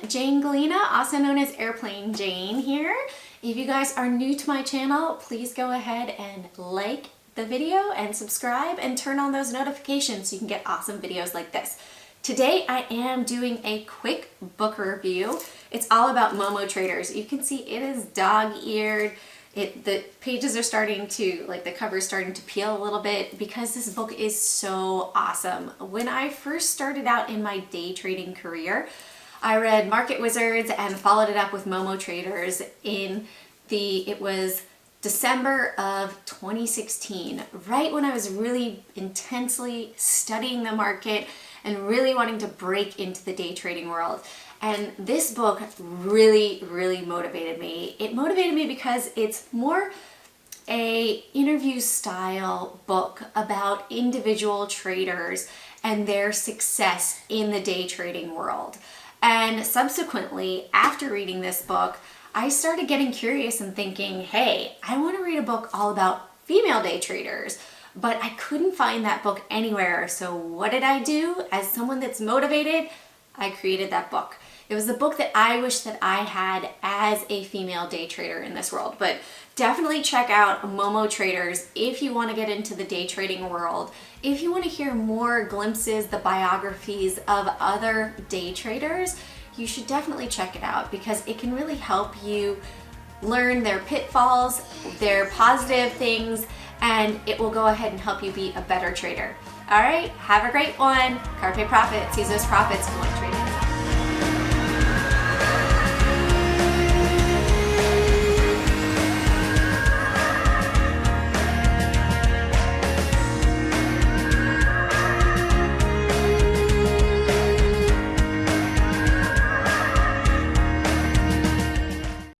Jane Galena, also known as Airplane Jane here. If you guys are new to my channel, please go ahead and like the video and subscribe and turn on those notifications so you can get awesome videos like this. Today I am doing a quick book review. It's all about Momo Traders. You can see it is dog-eared. The pages are starting to, the cover is starting to peel a little bit because this book is so awesome. When I first started out in my day trading career, I read Market Wizards and followed it up with Momo Traders it was December of 2016, right when I was really intensely studying the market and really wanting to break into the day trading world. And this book really, really motivated me. It motivated me because it's more a interview style book about individual traders and their success in the day trading world. And subsequently, after reading this book, I started getting curious and thinking, hey, I want to read a book all about female day traders, but I couldn't find that book anywhere. So what did I do? As someone that's motivated, I created that book. It was the book that I wish that I had as a female day trader in this world. But definitely check out Momo Traders if you want to get into the day trading world. If you want to hear more glimpses, the biographies of other day traders, you should definitely check it out because it can really help you learn their pitfalls, their positive things, and it will go ahead and help you be a better trader. All right, have a great one. Carpe profit, seize those profits.